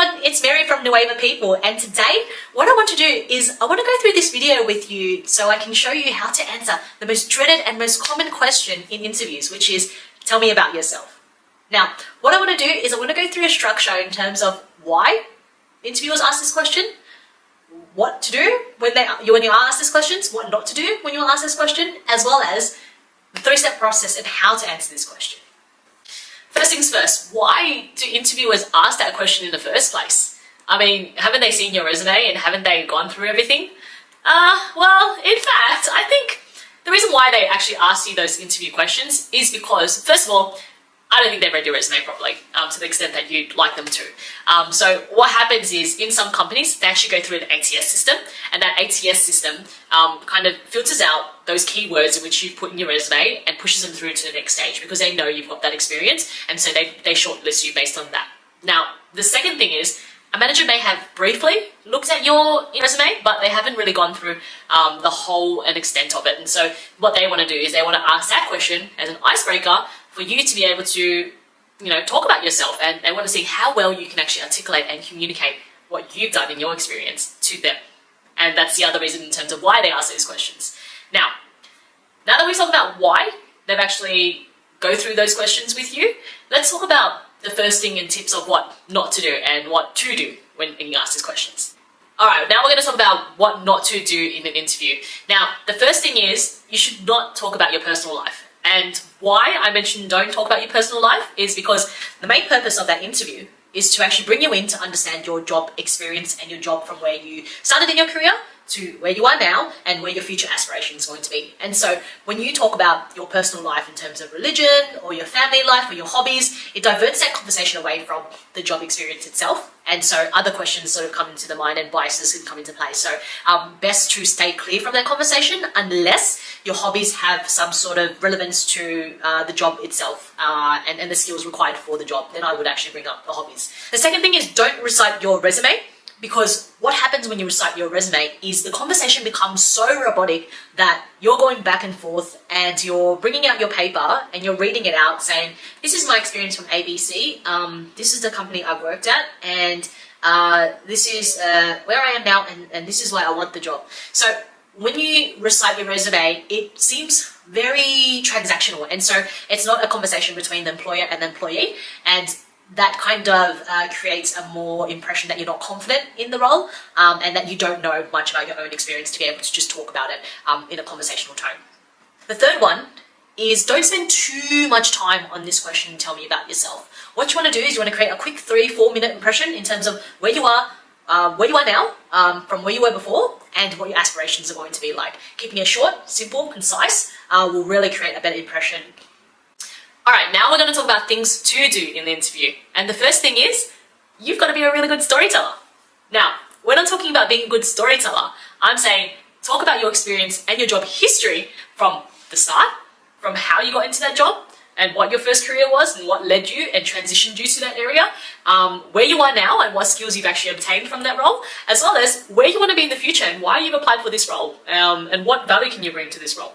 everyone, it's Mary from Nueva People, and today what I want to do is I want to go through this video with you so I can show you how to answer the most dreaded and most common question in interviews, which is, tell me about yourself. Now, what I want to do is I want to go through a structure in terms of why interviewers ask this question, what to do when you are asked these questions, what not to do when you are asked this question, as well as the three-step process and how to answer this question. First things first, why do interviewers ask that question in the first place? I mean, haven't they seen your resume and haven't they gone through everything? Well, in fact, I think the reason why they actually ask you those interview questions is because, first of all, I don't think they read your resume properly to the extent that you'd like them to. So what happens is, in some companies, they actually go through an ATS system, and that ATS system kind of filters out those keywords in which you've put in your resume and pushes them through to the next stage because they know you've got that experience, and so they shortlist you based on that. Now, the second thing is, a manager may have briefly looked at your resume, but they haven't really gone through the whole and extent of it. And so what they want to do is they want to ask that question as an icebreaker for you to be able to, talk about yourself, and they want to see how well you can actually articulate and communicate what you've done in your experience to them. And that's the other reason in terms of why they ask these questions. Now that we've talked about why they've actually go through those questions with you, let's talk about the first thing and tips of what not to do and what to do when you ask these questions. All right, now we're going to talk about what not to do in an interview. Now, the first thing is you should not talk about your personal life. And why I mentioned don't talk about your personal life is because the main purpose of that interview is to actually bring you in to understand your job experience and your job from where you started in your career to where you are now and where your future aspiration is going to be. And so when you talk about your personal life in terms of religion or your family life or your hobbies, it diverts that conversation away from the job experience itself. And so other questions sort of come into the mind and biases can come into play. So best to stay clear from that conversation unless your hobbies have some sort of relevance to the job itself and the skills required for the job. Then I would actually bring up the hobbies. The second thing is don't recite your resume, because what happens when you recite your resume is the conversation becomes so robotic that you're going back and forth and you're bringing out your paper and you're reading it out saying, this is my experience from ABC, this is the company I've worked at, and this is where I am now, and this is why I want the job. So when you recite your resume, it seems very transactional, and so it's not a conversation between the employer and the employee, and that kind of creates a more impression that you're not confident in the role and that you don't know much about your own experience to be able to just talk about it in a conversational tone. The third one is don't spend too much time on this question, tell me about yourself. What you want to do is you want to create a quick 3-4 minute impression in terms of where you are now, from where you were before, and what your aspirations are going to be like. Keeping it short, simple, concise will really create a better impression. All right, now we're going to talk about things to do in the interview. And the first thing is, you've got to be a really good storyteller. Now, when I'm talking about being a good storyteller, I'm saying talk about your experience and your job history from the start, from how you got into that job and what your first career was and what led you and transitioned you to that area, where you are now and what skills you've actually obtained from that role, as well as where you want to be in the future and why you've applied for this role, and what value can you bring to this role.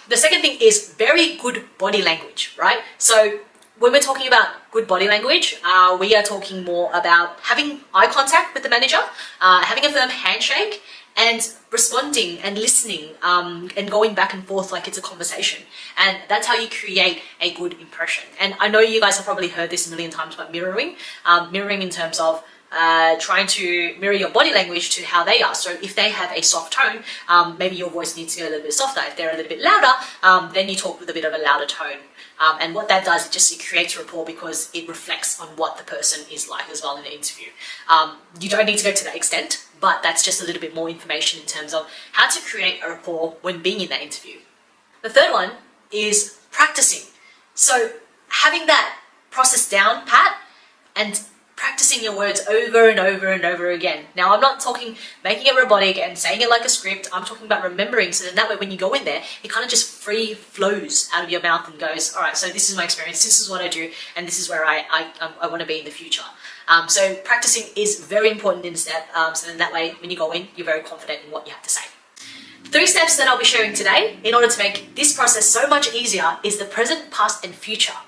The second thing is very good body language, right? So when we're talking about good body language, we are talking more about having eye contact with the manager, having a firm handshake, and responding and listening and going back and forth like it's a conversation. And that's how you create a good impression. And I know you guys have probably heard this a million times about mirroring. Mirroring in terms of trying to mirror your body language to how they are. So if they have a soft tone, maybe your voice needs to go a little bit softer. If they're a little bit louder, then you talk with a bit of a louder tone. And what that does, it creates rapport because it reflects on what the person is like as well in the interview. You don't need to go to that extent, but that's just a little bit more information in terms of how to create a rapport when being in that interview. The third one is practicing. So having that process down pat and practicing your words over and over and over again. Now, I'm not talking making it robotic and saying it like a script. I'm talking about remembering, so then that way when you go in there, it kind of just free flows out of your mouth and goes, all right, so this is my experience, this is what I do, and this is where I want to be in the future. So practicing is very important in step, so then that way when you go in, you're very confident in what you have to say. 3 steps that I'll be sharing today in order to make this process so much easier is the present, past, and future.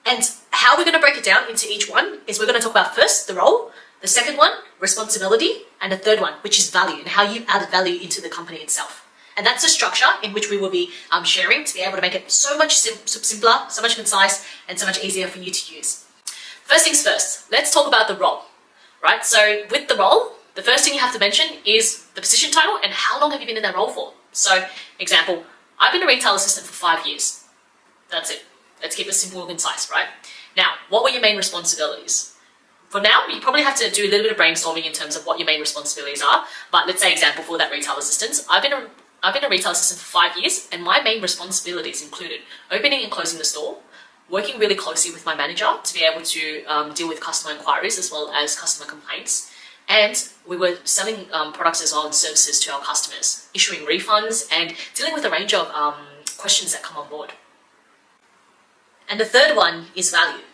And how we're going to break it down into each one is we're going to talk about first the role, the second one, responsibility, and the third one, which is value and how you added value into the company itself. And that's the structure in which we will be sharing to be able to make it so much simpler, so much concise, and so much easier for you to use. First things first, let's talk about the role, right? So with the role, the first thing you have to mention is the position title and how long have you been in that role for. So example, I've been a retail assistant for 5 years. That's it. Let's keep it simple and concise, right? Now, what were your main responsibilities? For now, you probably have to do a little bit of brainstorming in terms of what your main responsibilities are. But let's say example for that retail assistant, I've been a retail assistant for 5 years, and my main responsibilities included opening and closing the store, working really closely with my manager to be able to deal with customer inquiries as well as customer complaints. And we were selling products as well and services to our customers, issuing refunds and dealing with a range of questions that come on board. And the third one is value.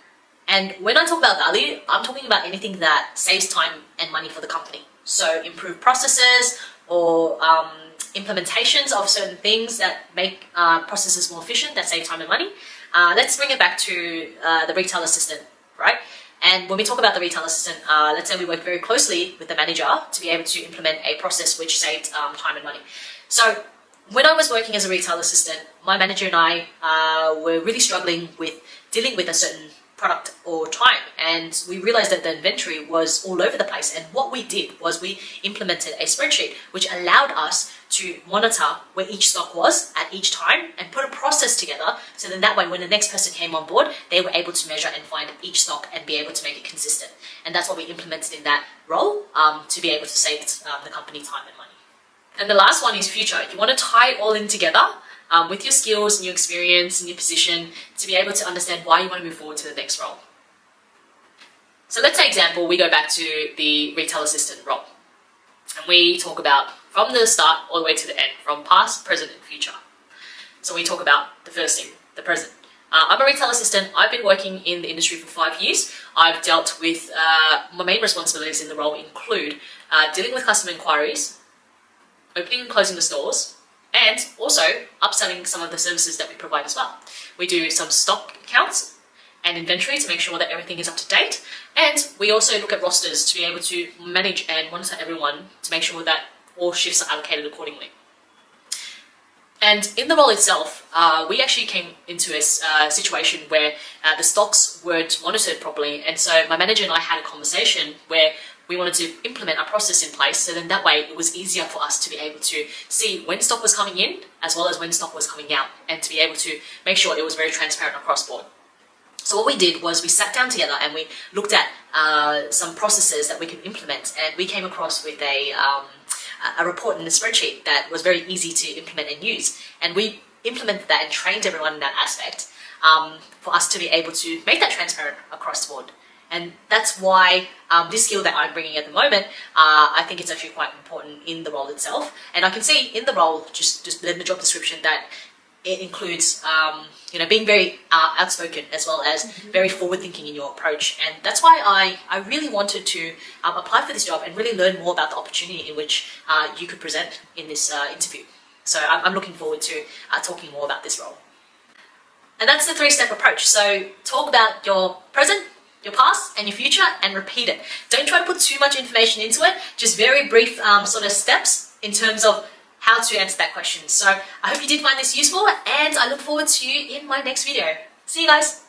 And when I talk about value, I'm talking about anything that saves time and money for the company. So improved processes or implementations of certain things that make processes more efficient, that save time and money. Let's bring it back to the retail assistant, right? And when we talk about the retail assistant, let's say we work very closely with the manager to be able to implement a process which saved time and money. So when I was working as a retail assistant, my manager and I were really struggling with dealing with a certain product or time, and we realized that the inventory was all over the place. And what we did was we implemented a spreadsheet which allowed us to monitor where each stock was at each time and put a process together, so then that way when the next person came on board, they were able to measure and find each stock and be able to make it consistent. And that's what we implemented in that role to be able to save the company time and money. And the last one is future. You want to tie it all in together with your skills and your experience and your position to be able to understand why you want to move forward to the next role. So let's say example, we go back to the retail assistant role. And we talk about from the start all the way to the end, from past, present, and future. So we talk about the first thing, the present. I'm a retail assistant. I've been working in the industry for 5 years. I've dealt with, my main responsibilities in the role include dealing with customer inquiries, opening and closing the stores, and also upselling some of the services that we provide as well. We do some stock counts and inventory to make sure that everything is up to date. And we also look at rosters to be able to manage and monitor everyone to make sure that all shifts are allocated accordingly. And in the role itself, we actually came into a situation where the stocks weren't monitored properly. And so my manager and I had a conversation where we wanted to implement a process in place, so then that way it was easier for us to be able to see when stock was coming in as well as when stock was coming out, and to be able to make sure it was very transparent across board. So what we did was we sat down together and we looked at some processes that we could implement, and we came across with a report in a spreadsheet that was very easy to implement and use. And we implemented that and trained everyone in that aspect for us to be able to make that transparent across the board. And that's why this skill that I'm bringing at the moment, I think it's actually quite important in the role itself. And I can see in the role, just in the job description, that it includes, being very outspoken as well as very forward-thinking in your approach. And that's why I really wanted to apply for this job and really learn more about the opportunity in which you could present in this interview. So I'm looking forward to talking more about this role. And that's the 3-step approach. So talk about your present, your past, and your future, and repeat it. Don't try to put too much information into it, just very brief sort of steps in terms of how to answer that question. So I hope you did find this useful, and I look forward to you in my next video. See you guys.